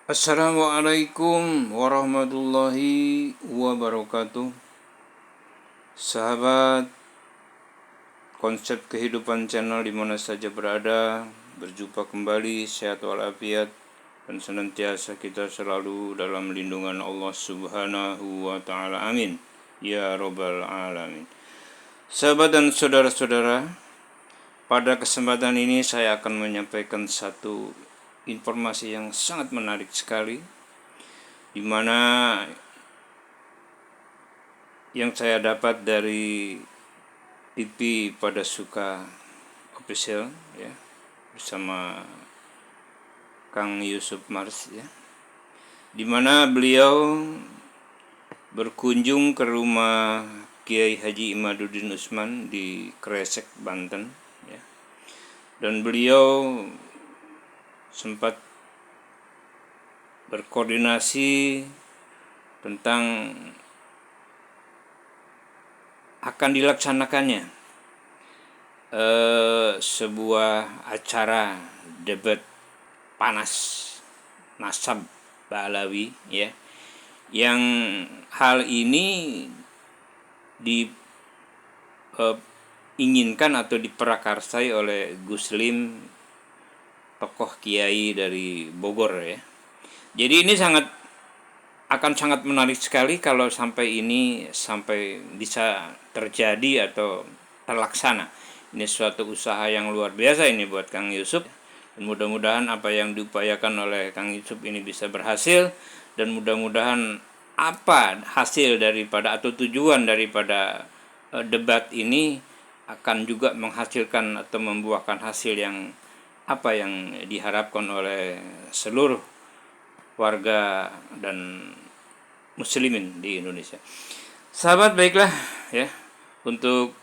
Assalamualaikum warahmatullahi wabarakatuh. Sahabat konsep kehidupan channel di mana saja berada, berjumpa kembali, sehat walafiat dan senantiasa kita selalu dalam lindungan Allah Subhanahu wa taala. Amin ya robbal alamin. Sahabat dan saudara-saudara, pada kesempatan ini saya akan menyampaikan satu informasi yang sangat menarik sekali, di mana yang saya dapat dari TV Pada Suka Official ya, bersama Kang Yusuf Mars ya, di mana beliau berkunjung ke rumah Kiai Haji Imaduddin Usman di Kresek, Banten ya. Dan beliau sempat berkoordinasi tentang akan dilaksanakannya sebuah acara debat panas nasab Ba'alawi ya, yang hal ini diinginkan atau diprakarsai oleh Gus Lim, tokoh kiai dari Bogor ya. Jadi ini akan sangat menarik sekali kalau sampai bisa terjadi atau terlaksana. Ini suatu usaha yang luar biasa ini buat Kang Yusuf. Dan mudah-mudahan apa yang diupayakan oleh Kang Yusuf ini bisa berhasil, dan mudah-mudahan apa hasil daripada atau tujuan daripada debat ini akan juga menghasilkan atau membuahkan hasil yang diharapkan oleh seluruh warga dan muslimin di Indonesia. Sahabat, baiklah ya, untuk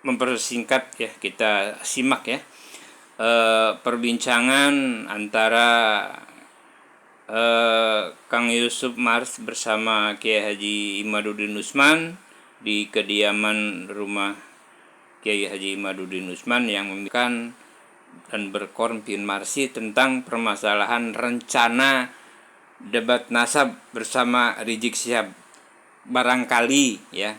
mempersingkat ya, kita simak ya perbincangan antara Kang Yusuf Mars bersama Kiai Haji Imaduddin Usman di kediaman rumah Kiai Haji Imaduddin Usman yang memberikan dan berkonfirmasi tentang permasalahan rencana debat nasab bersama Rizik Syihab. Barangkali ya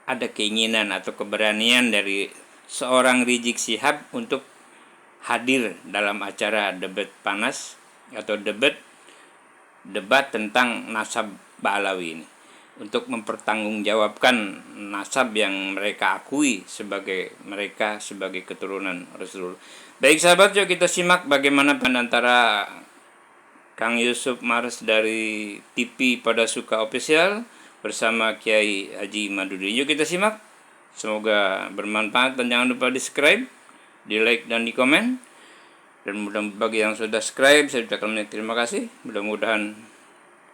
ada keinginan atau keberanian dari seorang Rizik Syihab untuk hadir dalam acara debat panas atau debat tentang nasab Ba'alawi ini, untuk mempertanggungjawabkan nasab yang mereka akui sebagai keturunan Rasulullah. Baik sahabat, yuk kita simak bagaimana antara Kang Yusuf Mars dari TV Pada Suka Official bersama Kiai Haji Imaduddin. Yuk kita simak. Semoga bermanfaat dan jangan lupa di subscribe, di like dan di komen. Dan bagi yang sudah subscribe, saya ucapkan terima kasih. Mudah-mudahan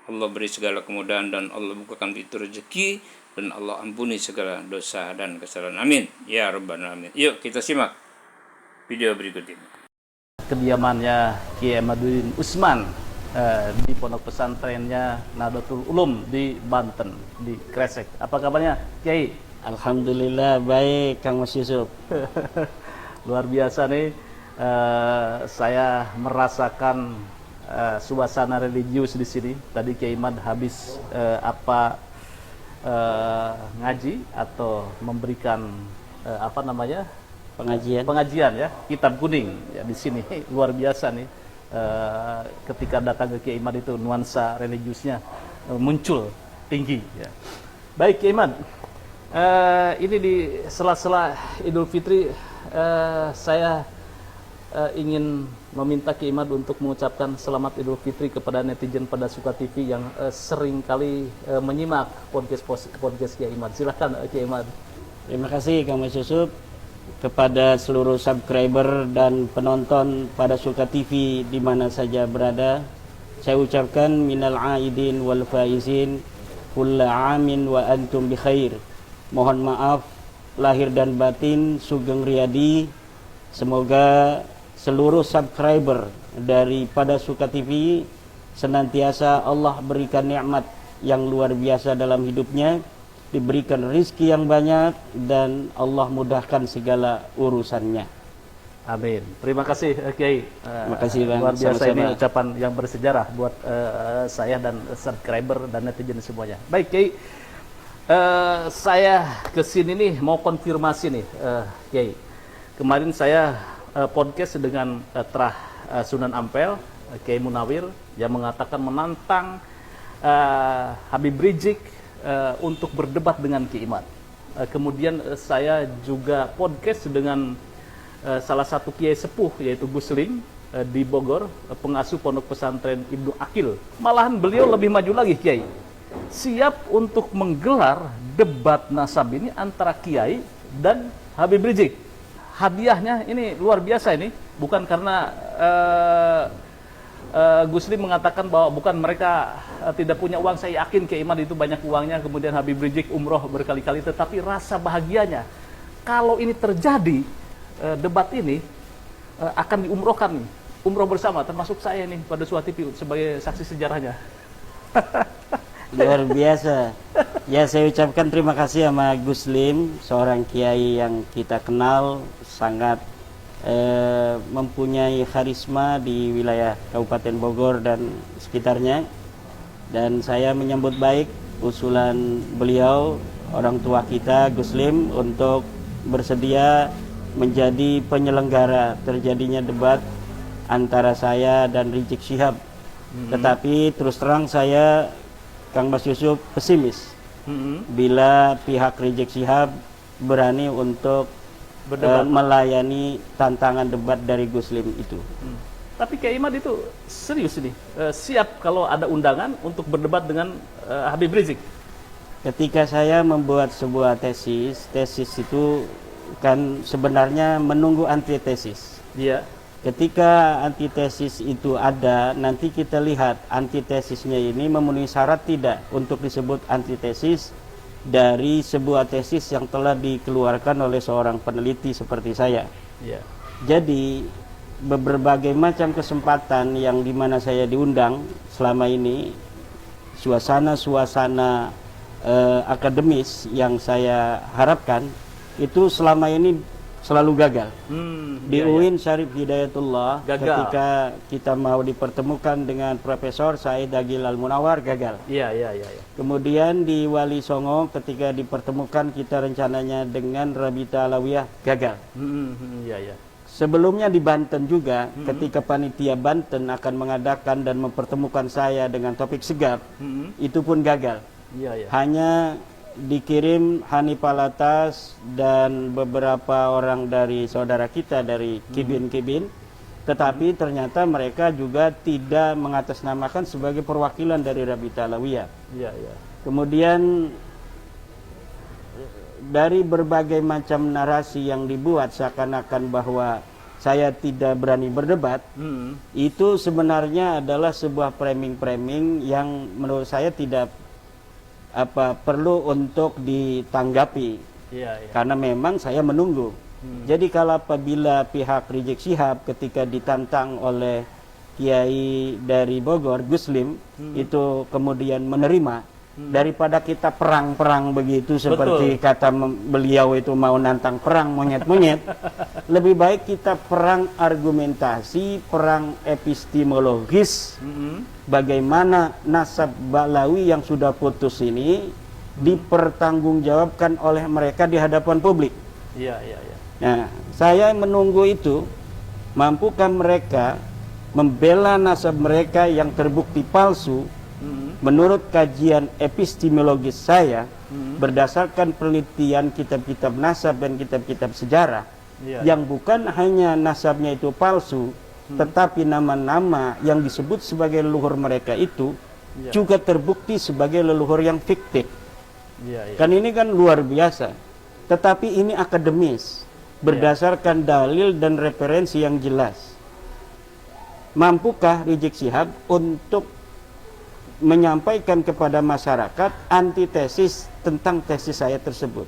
Allah beri segala kemudahan dan Allah bukakan pintu rezeki dan Allah ampuni segala dosa dan kesalahan. Amin ya rabbal alamin. Yuk kita simak video berikut ini. Kediamannya Kiai Imaduddin Usman di pondok pesantrennya Nahdlatul Ulum di Banten, di Kresek. Apa kabarnya Kiai? Alhamdulillah baik Kang Mas Yusuf. Luar biasa nih, saya merasakan suasana religius di sini. Tadi Kiai Imad habis ngaji atau memberikan pengajian ya, kitab kuning ya di sini. Luar biasa nih, ketika datang ke Kiai Imad itu nuansa religiusnya muncul tinggi ya. Baik Kiai Imad, ini di sela-sela Idul Fitri, saya ingin meminta Kiai Imad untuk mengucapkan selamat Idul Fitri kepada netizen Pada Suka TV yang sering kali menyimak podcast Kiai Imad. Silakan Kiai Imad. Terima kasih Kang Mas Yusuf. Kepada seluruh subscriber dan penonton Pada Suka TV di mana saja berada, saya ucapkan minal aidin wal faizin kulla amin wa antum bi khair. Mohon maaf lahir dan batin sugeng riyadi. Semoga seluruh subscriber dari Pada Suka TV senantiasa Allah berikan nikmat yang luar biasa dalam hidupnya, diberikan rizki yang banyak, dan Allah mudahkan segala urusannya. Amin. Terima kasih Kiai. Terima kasih, Bang. Luar biasa, Sama-sama. ini ucapan yang bersejarah buat saya dan subscriber dan netizen semuanya. Baik Kiai, saya kesini nih mau konfirmasi nih Kiai. Kemarin saya podcast dengan Terah Sunan Ampel, Kiai Munawir, yang mengatakan menantang Habib Rizik untuk berdebat dengan Kiai Imad. Kemudian saya juga podcast dengan salah satu kiai sepuh yaitu Gus Lim di Bogor, pengasuh pondok pesantren Ibnu Akil. Malahan beliau lebih maju lagi Kiai, siap untuk menggelar debat nasab ini antara Kiai dan Habib Rizik. Hadiahnya ini luar biasa ini, bukan karena Gus Lim mengatakan bahwa bukan mereka tidak punya uang, saya yakin Kiai Imad itu banyak uangnya, kemudian Habib Rizik umroh berkali-kali, tetapi rasa bahagianya kalau ini terjadi, debat ini akan diumrohkan nih, umroh bersama, termasuk saya nih pada suatu TV sebagai saksi sejarahnya. Luar biasa. Ya, saya ucapkan terima kasih sama Gus Lim, seorang kiai yang kita kenal sangat mempunyai karisma di wilayah Kabupaten Bogor dan sekitarnya. Dan saya menyambut baik usulan beliau, orang tua kita Gus Lim, untuk bersedia menjadi penyelenggara terjadinya debat antara saya dan Rizik Syihab. Tetapi terus terang saya, Kang Mas Yusuf, pesimis bila pihak Rizik Syihab berani untuk melayani tantangan debat dari Gus Lim itu. Tapi Kiai Imad itu serius ini, siap kalau ada undangan untuk berdebat dengan Habib Rizik. Ketika saya membuat sebuah tesis itu kan sebenarnya menunggu antitesis. Iya. Ketika antitesis itu ada, nanti kita lihat antitesisnya ini memenuhi syarat tidak untuk disebut antitesis dari sebuah tesis yang telah dikeluarkan oleh seorang peneliti seperti saya. Iya. Jadi berbagai macam kesempatan yang dimana saya diundang selama ini, suasana-suasana akademis yang saya harapkan itu selama ini selalu gagal. Di UIN Syarif Hidayatullah, Gagal. ketika kita mau dipertemukan dengan Profesor Said Agil Al-Munawar, gagal. Iya. Kemudian di Wali Songo ketika dipertemukan kita rencananya dengan Rabita Alawiyah, gagal. Iya. Sebelumnya di Banten juga, ketika panitia Banten akan mengadakan dan mempertemukan saya dengan Topik Segaf, itu pun gagal. Iya. Hanya dikirim Hanif Alatas dan beberapa orang dari saudara kita dari Kibin, tetapi ternyata mereka juga tidak mengatasnamakan sebagai perwakilan dari Rabita Alawiyah. Iya. Kemudian dari berbagai macam narasi yang dibuat seakan-akan bahwa saya tidak berani berdebat, itu sebenarnya adalah sebuah framing-framing yang menurut saya tidak perlu untuk ditanggapi. Iya. Karena memang saya menunggu. Jadi kalau apabila pihak Rizik Syihab ketika ditantang oleh Kiai dari Bogor, Gus Lim, itu kemudian menerima, daripada kita perang-perang begitu seperti kata beliau itu mau nantang perang monyet-monyet, lebih baik kita perang argumentasi, perang epistemologis, bagaimana nasab Balawi yang sudah putus ini dipertanggungjawabkan oleh mereka di hadapan publik. Iya. Nah, saya menunggu itu, mampukah mereka membela nasab mereka yang terbukti palsu menurut kajian epistemologis saya, berdasarkan penelitian kitab-kitab nasab dan kitab-kitab sejarah, yang bukan hanya nasabnya itu palsu, tetapi nama-nama yang disebut sebagai leluhur mereka itu juga terbukti sebagai leluhur yang fiktif. Kan ini kan luar biasa. Tetapi ini akademis, berdasarkan dalil dan referensi yang jelas. Mampukah Rizik Syihab untuk menyampaikan kepada masyarakat antitesis tentang tesis saya tersebut?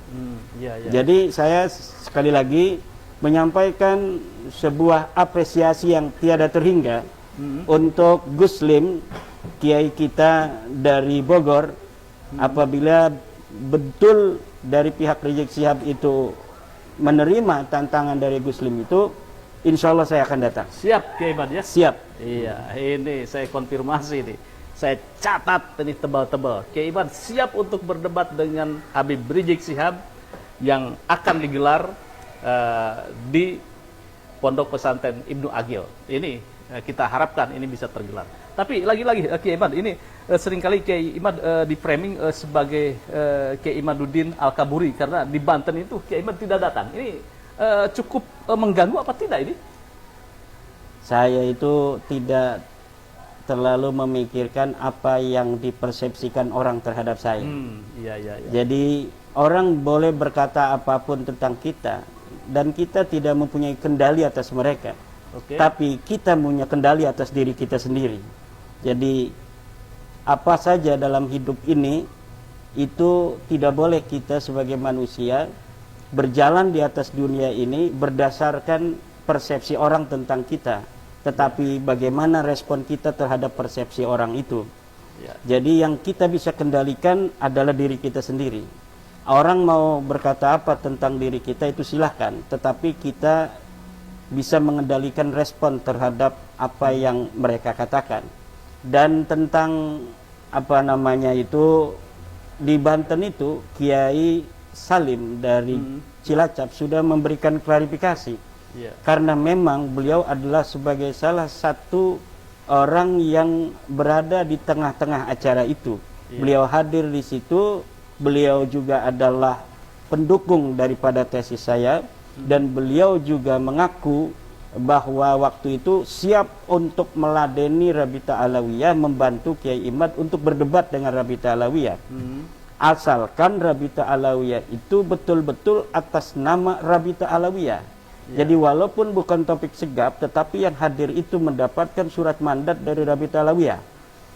Jadi saya sekali lagi menyampaikan sebuah apresiasi yang tiada terhingga untuk Gus Lim, kiai kita dari Bogor, apabila betul dari pihak Rizik Syihab itu menerima tantangan dari Gus Lim insya Allah saya akan datang. Siap Kiai Imad ya? Siap. Iya, ini saya konfirmasi nih. Saya catat ini tebal-tebal. Kiai Imad siap untuk berdebat dengan Habib Rizik Syihab yang akan digelar di Pondok Pesantren Ibnu Agil. Ini kita harapkan ini bisa tergelar. Tapi lagi-lagi Kiai Imad ini seringkali Kiai Imad di framing sebagai Kiai Imaduddin Al-Kaburi karena di Banten itu Kiai Imad tidak datang. Ini cukup mengganggu apa tidak ini? Saya itu tidak terlalu memikirkan apa yang dipersepsikan orang terhadap saya. Iya. Jadi orang boleh berkata apapun tentang kita dan kita tidak mempunyai kendali atas mereka. Oke. Tapi kita punya kendali atas diri kita sendiri. Jadi apa saja dalam hidup ini itu tidak boleh kita sebagai manusia berjalan di atas dunia ini berdasarkan persepsi orang tentang kita, tetapi bagaimana respon kita terhadap persepsi orang itu. Ya. Jadi yang kita bisa kendalikan adalah diri kita sendiri. Orang mau berkata apa tentang diri kita itu silahkan, tetapi kita bisa mengendalikan respon terhadap apa yang mereka katakan. Dan tentang apa namanya itu di Banten itu Kiai Salim dari Cilacap sudah memberikan klarifikasi. Iya. Karena memang beliau adalah sebagai salah satu orang yang berada di tengah-tengah acara itu. Iya. Beliau hadir di situ, beliau juga adalah pendukung daripada tesis saya, dan beliau juga mengaku bahwa waktu itu siap untuk meladeni Rabita Alawiyah, membantu Kiai Imad untuk berdebat dengan Rabita Alawiyah. Asalkan Rabita Alawiyah itu betul-betul atas nama Rabita Alawiyah. Jadi walaupun bukan topik segap, tetapi yang hadir itu mendapatkan surat mandat dari Rabita Alawiyah.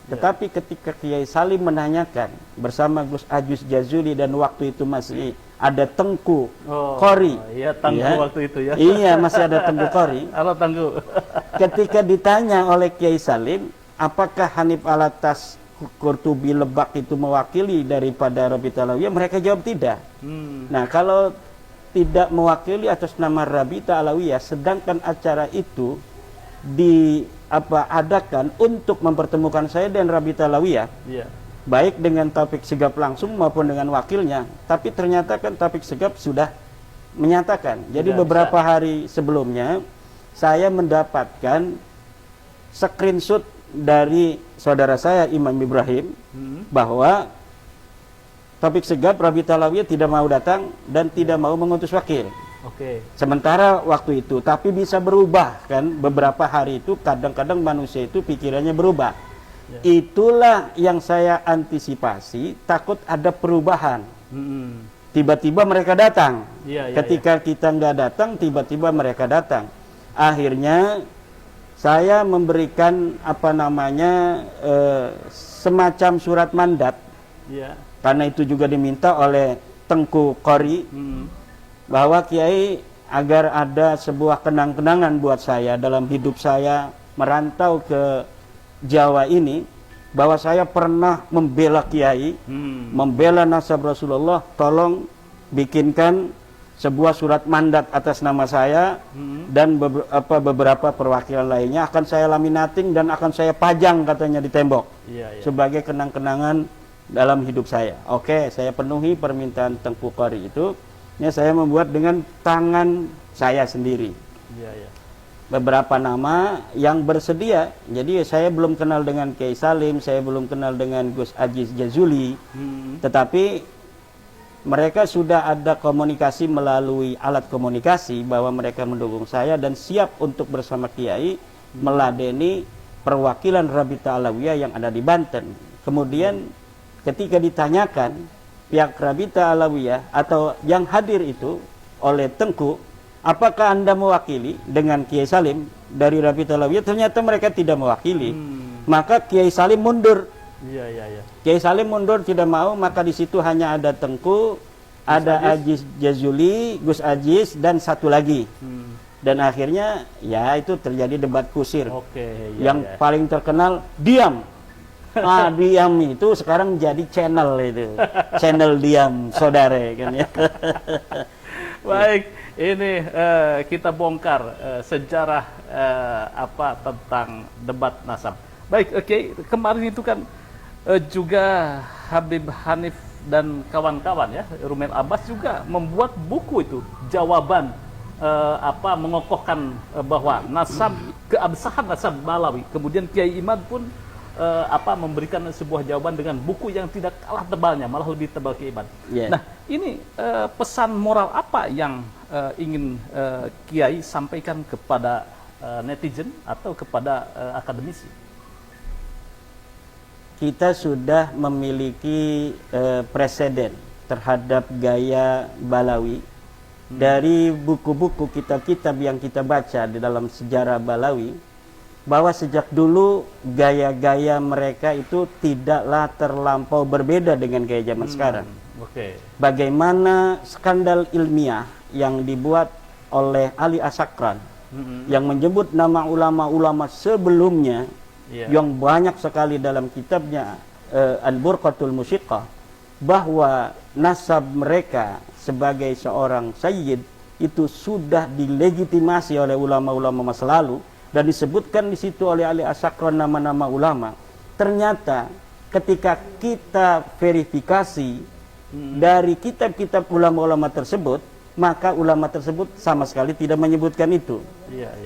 Tetapi ketika Kiai Salim menanyakan bersama Gus Ajis Jazuli dan waktu itu masih ada Tengku Qori. Iya, Tengku waktu itu ya. Iya, masih ada Tengku Qori. Halo Tengku. Ketika ditanya oleh Kiai Salim, apakah Hanif Alatas Qurtubi Lebak itu mewakili daripada Rabita Alawiyah, mereka jawab tidak. Nah, kalau tidak mewakili atas nama Rabita Alawiyah, sedangkan acara itu adakan untuk mempertemukan saya dan Rabita Alawiyah, Iya. baik dengan Taufik Segap langsung maupun dengan wakilnya, tapi ternyata kan Taufik Segap sudah menyatakan. Jadi Tidak beberapa hari sebelumnya saya mendapatkan screenshot dari saudara saya Imam Ibrahim bahwa Taufik Segap, Rabita Alawiyah tidak mau datang dan tidak mau mengutus wakil. Oke. Sementara waktu itu, tapi bisa berubah kan, beberapa hari itu kadang-kadang manusia itu pikirannya berubah. Itulah yang saya antisipasi, takut ada perubahan. Tiba-tiba mereka datang. Ketika kita nggak datang, tiba-tiba mereka datang. Akhirnya saya memberikan semacam surat mandat. Karena itu juga diminta oleh Tengku Qori, bahwa Kiai agar ada sebuah kenang-kenangan buat saya dalam hidup saya merantau ke Jawa ini, bahwa saya pernah membela Kiai, membela nasab Rasulullah. Tolong bikinkan sebuah surat mandat atas nama saya dan beberapa perwakilan lainnya, akan saya laminating dan akan saya pajang katanya di tembok sebagai kenang-kenangan dalam hidup saya. Oke, saya penuhi permintaan Tengku Qori itu. Saya membuat dengan tangan saya sendiri. Beberapa nama yang bersedia. Jadi saya belum kenal dengan Kiai Salim, saya belum kenal dengan Gus Ajis Jazuli, tetapi mereka sudah ada komunikasi melalui alat komunikasi bahwa mereka mendukung saya dan siap untuk bersama Kiai meladeni perwakilan Rabita Alawiyah yang ada di Banten. Kemudian ketika ditanyakan pihak Rabita Alawiyah atau yang hadir itu oleh Tengku, apakah Anda mewakili dengan Kiai Salim dari Rabita Alawiyah? Ternyata mereka tidak mewakili. Maka Kiai Salim mundur. Kiai Salim mundur, tidak mau, maka di situ hanya ada Tengku, ada Ajis Jazuli, Gus Ajis, dan satu lagi. Dan akhirnya ya itu terjadi debat kusir. Yang paling terkenal diam. Diam itu sekarang jadi channel itu, channel diam saudara kan ya. Baik, ini kita bongkar sejarah apa tentang debat nasab. Baik, oke, kemarin itu kan juga Habib Hanif dan kawan-kawan ya, Rumel Abbas juga membuat buku itu, jawaban apa mengokohkan bahwa nasab, keabsahan nasab Balawi. Kemudian Kiai Imad pun apa memberikan sebuah jawaban dengan buku yang tidak kalah tebalnya, malah lebih tebal Kiai Imad. Yeah. Nah, ini pesan moral apa yang ingin Kiai sampaikan kepada netizen atau kepada akademisi? Kita sudah memiliki preseden terhadap gaya Balawi dari buku-buku kitab-kitab yang kita baca di dalam sejarah Balawi, bahwa sejak dulu gaya-gaya mereka itu tidaklah terlampau berbeda dengan gaya zaman sekarang. Oke. Bagaimana skandal ilmiah yang dibuat oleh Ali Asakran yang menyebut nama ulama-ulama sebelumnya, yang banyak sekali dalam kitabnya Al-Burqatul Musyiqah, bahwa nasab mereka sebagai seorang sayyid itu sudah dilegitimasi oleh ulama-ulama masa lalu, dan disebutkan di situ oleh Ali Asakran nama-nama ulama. Ternyata ketika kita verifikasi dari kitab-kitab ulama-ulama tersebut, maka ulama tersebut sama sekali tidak menyebutkan itu.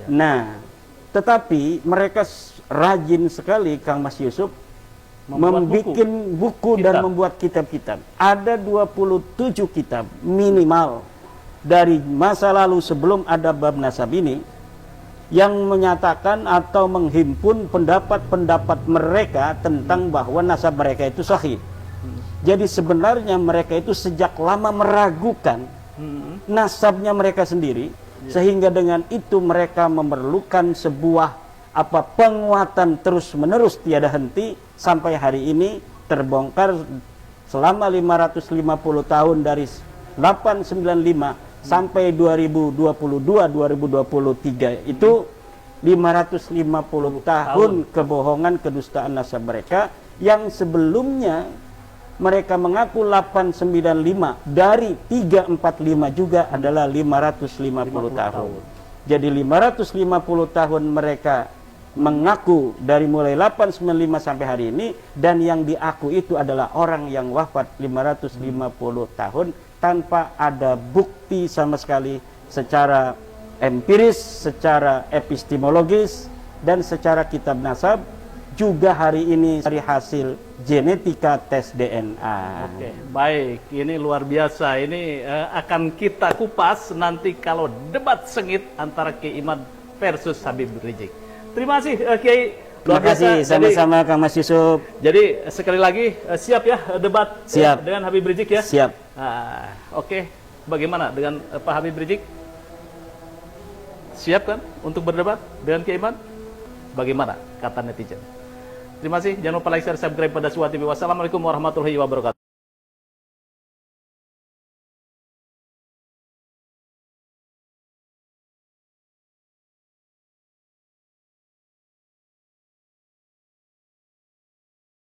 Nah, tetapi mereka rajin sekali, Kang Mas Yusuf, membuat buku dan membuat kitab-kitab. Ada 27 kitab minimal dari masa lalu sebelum ada bab nasab ini, yang menyatakan atau menghimpun pendapat-pendapat mereka tentang bahwa nasab mereka itu sahih. Jadi sebenarnya mereka itu sejak lama meragukan nasabnya mereka sendiri, sehingga dengan itu mereka memerlukan sebuah penguatan terus-menerus tiada henti sampai hari ini terbongkar selama 550 tahun dari 895 sampai 2022-2023 itu 550 tahun kebohongan kedustaan nasab mereka, yang sebelumnya mereka mengaku 895, dari 345 juga adalah 550 tahun. Jadi 550 tahun mereka mengaku dari mulai 895 sampai hari ini, dan yang diaku itu adalah orang yang wafat 550 tahun tanpa ada bukti sama sekali secara empiris, secara epistemologis, dan secara kitab nasab. Juga hari ini dari hasil genetika tes DNA. Oke, baik, ini luar biasa. Ini akan kita kupas nanti kalau debat sengit antara Kiai Imad versus Habib Rizik. Terima kasih Kiai. Terima kasih, sama-sama Kang Mas Yusuf. Jadi sekali lagi siap ya debat siap dengan Habib Rizik ya? Siap. Oke, bagaimana dengan Pak Habib Rizik? Siap kan untuk berdebat dengan Kiai Imad? Bagaimana kata netizen? Terima kasih, jangan lupa like, share, subscribe pada Suwa TV. Wassalamualaikum warahmatullahi wabarakatuh.